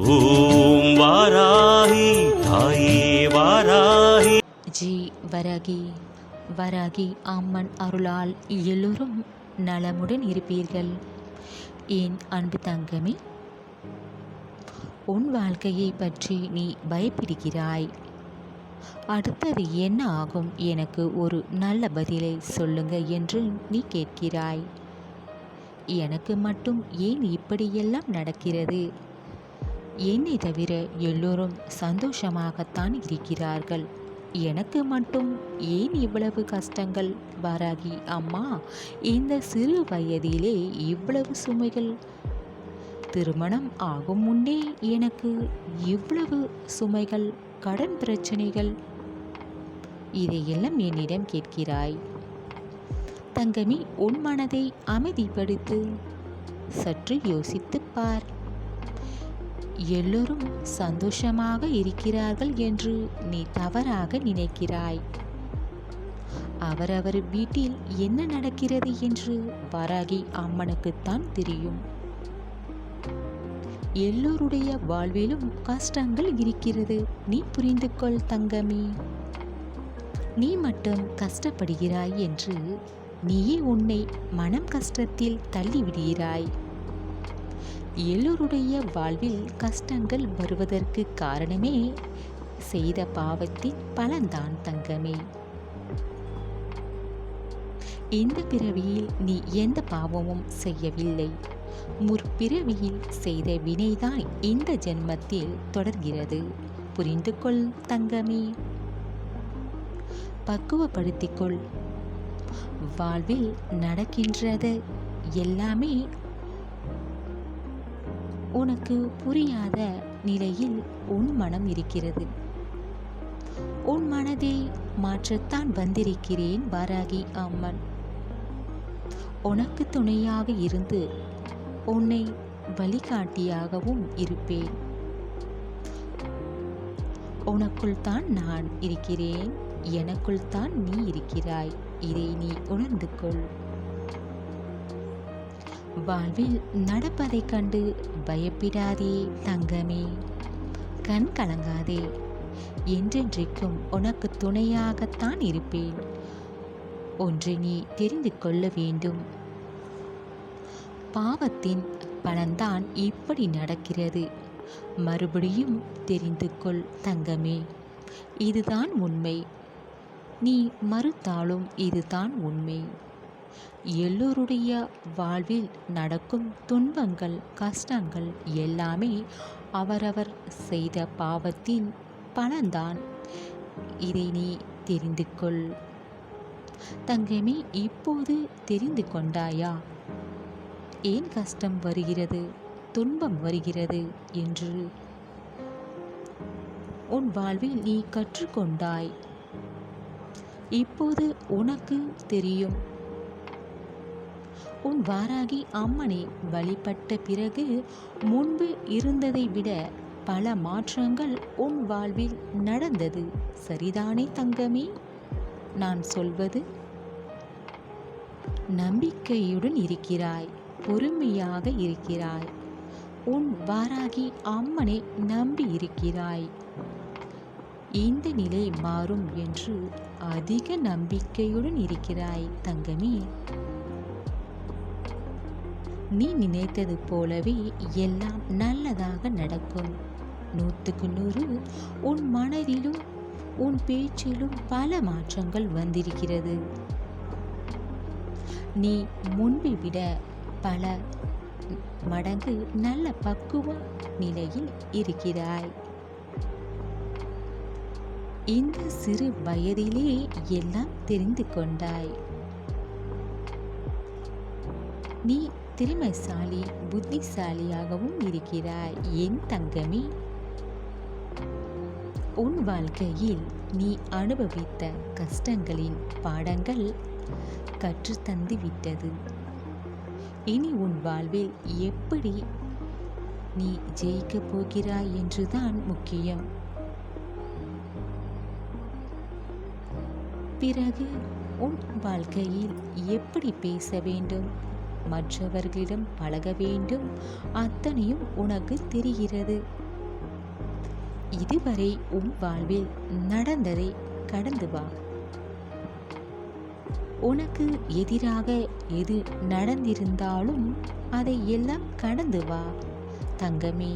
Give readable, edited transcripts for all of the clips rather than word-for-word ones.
ஓம் வாராகி தாயே வாராகி. ஜி வராகி. வராகி அம்மன் அருளால் எல்லோரும் நலமுடன் இருப்பீர்கள். என் அன்பு தங்கமே, உன் வாழ்க்கையை பற்றி நீ பயப்படுகிறாய். அடுத்தது என்ன ஆகும், எனக்கு ஒரு நல்ல பதிலை சொல்லுங்க என்று நீ கேட்கிறாய். எனக்கு மட்டும் ஏன் இப்படியெல்லாம் நடக்கிறது? என்னை தவிர எல்லோரும் சந்தோஷமாகத்தான் இருக்கிறார்கள். எனக்கு மட்டும் ஏன் இவ்வளவு கஷ்டங்கள்? வாராகி அம்மா, இந்த சிறு வயதிலே இவ்வளவு சுமைகள். திருமணம் ஆகும் முன்னே எனக்கு இவ்வளவு சுமைகள், கடன் பிரச்சனைகள். இதையெல்லாம் என்னிடம் கேட்கிறாய். தங்கமி, உன் மனதை அமைதிப்படுத்து. சற்று யோசித்துப் பார். எல்லோரும் சந்தோஷமாக இருக்கிறார்கள் என்று நீ தவறாக நினைக்கிறாய். அவரவர் வீட்டில் என்ன நடக்கிறது என்று வாராகி அம்மனுக்குத்தான் தெரியும். எல்லோருடைய வாழ்விலும் கஷ்டங்கள் இருக்கிறது. நீ புரிந்து கொள் தங்கமி. நீ மட்டும் கஷ்டப்படுகிறாய் என்று நீயே உன்னை மனம் கஷ்டத்தில் தள்ளிவிடுகிறாய். எல்லோருடைய வாழ்வில் கஷ்டங்கள் வருவதற்கு காரணமே செய்த பாவத்தின் பலன்தான் தங்கமே. இந்த பிறவியில் நீ எந்த பாவமும் செய்யவில்லை. முற்பிறவியில் செய்த வினைதான் இந்த ஜென்மத்தில் தொடர்கிறது. புரிந்து கொள் தங்கமே. பக்குவப்படுத்திக்கொள். வாழ்வில் நடக்கின்றது எல்லாமே உனக்கு புரியாத நிலையில் உன் மனம் இருக்கிறது. உன் மனதை மாற்றத்தான் வந்திருக்கிறேன் வாராகி அம்மன். உனக்கு துணையாக இருந்து உன்னை வழிகாட்டியாகவும் இருப்பேன். உனக்குள் தான் நான் இருக்கிறேன், எனக்குள் தான் நீ இருக்கிறாய். இதை நீ உணர்ந்து கொள். வாழ்வில் நடப்பதை கண்டு பயப்படாதே தங்கமே. கண் கலங்காதே. என்றென்றைக்கும் உனக்கு துணையாகத்தான் இருப்பேன். ஒன்றை நீ தெரிந்து கொள்ள வேண்டும். பாவத்தின் பலன்தான் இப்படி நடக்கிறது. மறுபடியும் தெரிந்து கொள் தங்கமே. இதுதான் உண்மை. நீ மறுத்தாலும் இதுதான் உண்மை. எல்லோருடைய வாழ்வில் நடக்கும் துன்பங்கள், கஷ்டங்கள் எல்லாமே அவரவர் செய்த பாவத்தின் பலன்தான். இதை நீ தெரிந்து கொள் தங்கமே. இப்போது தெரிந்து கொண்டாயா ஏன் கஷ்டம் வருகிறது, துன்பம் வருகிறது என்று? உன் வாழ்வில் நீ கற்றுக்கொண்டாய். இப்போது உனக்கு தெரியும். உன் வாராகி அம்மனை வழிபட்ட பிறகு முன்பு இருந்ததை விட பல மாற்றங்கள் உன் வாழ்வில் நடந்தது. சரிதானே தங்கமே? நான் சொல்வது நம்பிக்கையுடன் இருக்கிறாய், பொறுமையாக இருக்கிறாய். உன் வாராகி அம்மனை நம்பி இருக்கிறாய். இந்த நிலை மாறும் என்று அதிக நம்பிக்கையுடன் இருக்கிறாய் தங்கமே. நீ நினைத்தது போலவே எல்லாம் நல்லதாக நடக்கும். 100க்கு 100 உன் மனதிலும் உன் பேச்சிலும் பல மாற்றங்கள் வந்திருக்கிறது. நீ முன்பை விட பல மடங்கு நல்ல பக்குவ நிலையில் இருக்கிறாய். இந்த சிறு வயதிலே எல்லாம் தெரிந்து கொண்டாய். நீ திறமைசாலி, புத்திசாலியாகவும் இருக்கிறாய் என் தங்கமே. உன் வாழ்க்கையில் நீ அனுபவித்த கஷ்டங்களின் பாடங்கள் கற்றுத்தந்து விட்டது. இனி உன் வாழ்வில் எப்படி நீ ஜெயிக்கப் போகிறாய் என்றுதான் முக்கியம். பிறகு உன் வாழ்க்கையில் எப்படி பேச வேண்டும், மற்றவர்களிடம் பழக வேண்டும், அத்தனையும் உனக்கு தெரிகிறது. இதுவரை உன் வாழ்வில் நடந்ததை கடந்து வா. உனக்கு எதிராக எது நடந்திருந்தாலும் அதை எல்லாம் கடந்து வா தங்கமே.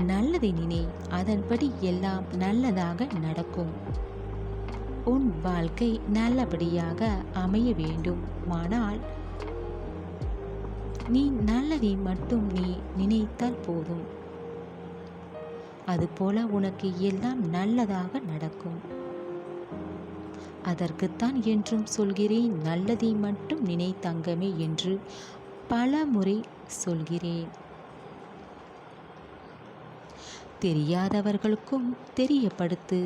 நல்லதை நினை, அதன்படி எல்லாம் நல்லதாக நடக்கும். உன் வாழ்க்கை நல்லபடியாக அமைய வேண்டும். ஆனால் நீ நல்லதை மட்டும் நீ நினைத்தால் போதும். அதுபோல உனக்கு எல்லாம் நல்லதாக நடக்கும். அதற்குத்தான் என்றும் சொல்கிறேன், நல்லதை மட்டும் நினை தங்கமே என்று பல முறை சொல்கிறேன். தெரியாதவர்களுக்கும் தெரியப்படுத்து.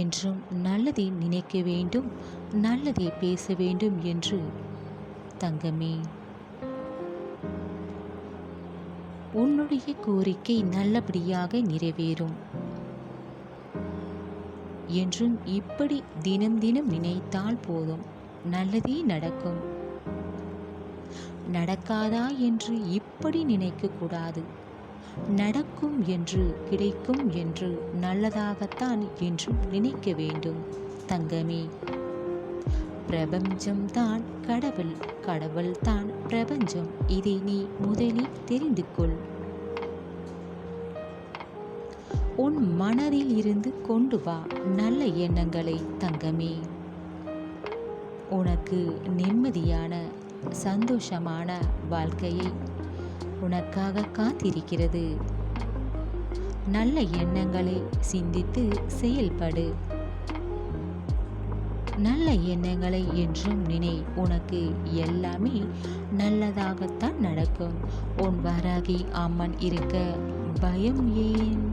என்றும் நல்லதை நினைக்க வேண்டும், நல்லதை பேச வேண்டும் என்று தங்கமே. உன்னுடைய கோரிக்கை நல்லபடியாக நிறைவேறும். என்றும் இப்படி தினம் தினம் நினைத்தால் போதும், நல்லதே நடக்கும். நடக்காதா என்று இப்படி நினைக்கக்கூடாது. நடக்கும் என்று, கிடைக்கும் என்று, நல்லதாகத்தான் என்றும் நினைக்க வேண்டும் தங்கமே. பிரபஞ்சம்தான் கடவுள், கடவுள்தான் பிரபஞ்சம். இதை நீ முதலில் தெரிந்து கொள். உன் மனதில் இருந்து கொண்டு வா நல்ல எண்ணங்களை தங்கமே. உனக்கு நிம்மதியான சந்தோஷமான வாழ்க்கையை உனக்காக காத்திருக்கிறது. நல்ல எண்ணங்களை சிந்தித்து செயல்படு. நல்ல எண்ணங்களை என்றும் நினை. உனக்கு எல்லாமே நல்லதாகத்தான் நடக்கும். உன் வராகி அம்மன் இருக்க பயம் ஏன்?